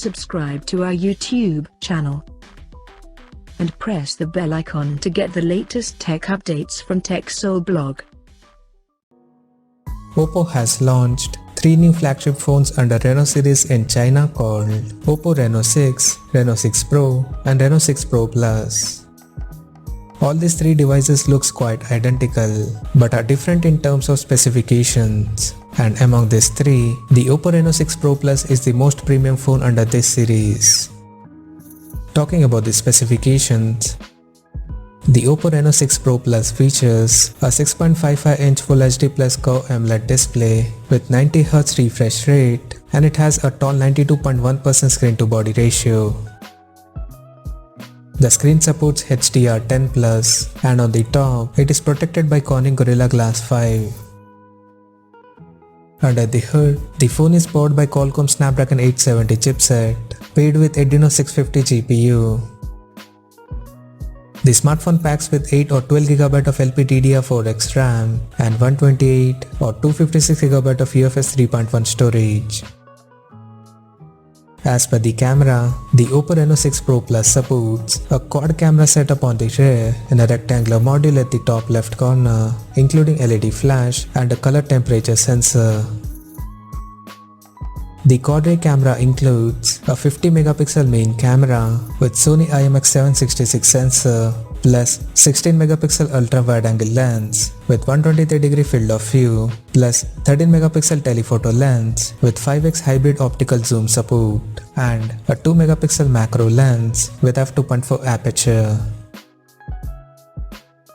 subscribe to our YouTube channel and press the bell icon to get the latest tech updates from TechSole Blog. Oppo has launched 3 new flagship phones under Reno series in China called Oppo Reno6, Reno6 Pro and Reno6 Pro Plus. All these 3 devices looks quite identical but are different in terms of specifications, and among these 3, the Oppo Reno6 Pro Plus is the most premium phone under this series. Talking about the specifications, the Oppo Reno6 Pro Plus features a 6.55-inch Full HD Plus Curved AMOLED display with 90Hz refresh rate, and it has a tall 92.1% screen-to-body ratio. The screen supports HDR10+, and on the top, it is protected by Corning Gorilla Glass 5. Under the hood, the phone is powered by Qualcomm Snapdragon 870 chipset, paired with Adreno 650 GPU. The smartphone packs with 8 or 12GB of LPDDR4X RAM and 128 or 256GB of UFS 3.1 storage. As per the camera, the Oppo Reno6 Pro Plus supports a quad camera setup on the rear and a rectangular module at the top left corner, including LED flash and a color temperature sensor. The quad ray camera includes a 50MP main camera with Sony IMX766 sensor plus 16MP ultra wide angle lens with 123° field of view plus 13MP telephoto lens with 5x hybrid optical zoom support and a 2MP macro lens with f2.4 aperture.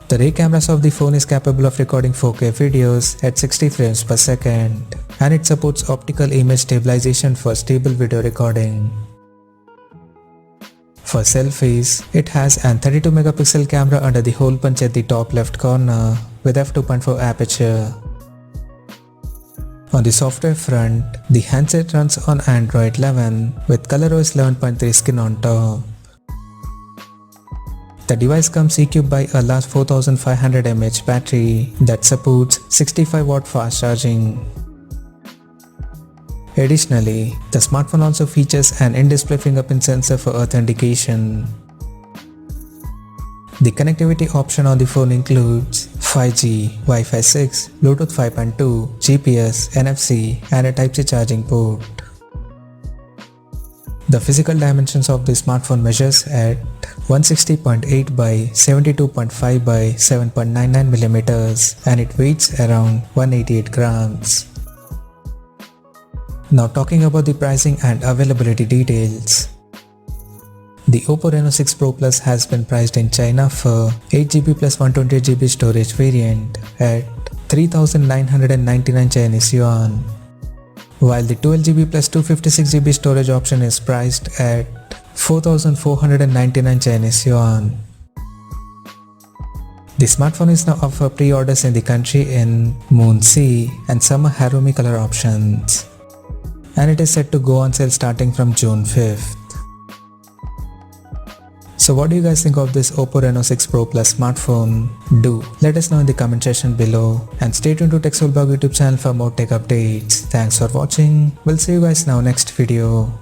The rear cameras of the phone is capable of recording 4K videos at 60 frames per second, and it supports optical image stabilization for stable video recording. For selfies, it has an 32MP camera under the hole punch at the top left corner with f2.4 aperture. On the software front, the handset runs on Android 11 with ColorOS 11.3 skin on top. The device comes equipped by a large 4500 mAh battery that supports 65W fast charging. Additionally, the smartphone also features an in-display fingerprint sensor for authentication. The connectivity option on the phone includes 5G, Wi-Fi 6, Bluetooth 5.2, GPS, NFC and a Type-C charging port. The physical dimensions of the smartphone measures at 160.8 by 72.5 by 7.99mm and it weighs around 188 grams. Now talking about the pricing and availability details. The Oppo Reno6 Pro Plus has been priced in China for 8GB plus 128GB storage variant at 3,999 Chinese yuan, while the 12GB plus 256GB storage option is priced at 4,499 Chinese yuan. The smartphone is now up for pre-orders in the country in Moon Sea and Summer Harumi color options, and it is set to go on sale starting from June 5th. So what do you guys think of this Oppo Reno6 Pro Plus smartphone? Do let us know in the comment section below, and stay tuned to TechSole Blog YouTube channel for more tech updates. Thanks for watching. We'll see you guys now next video.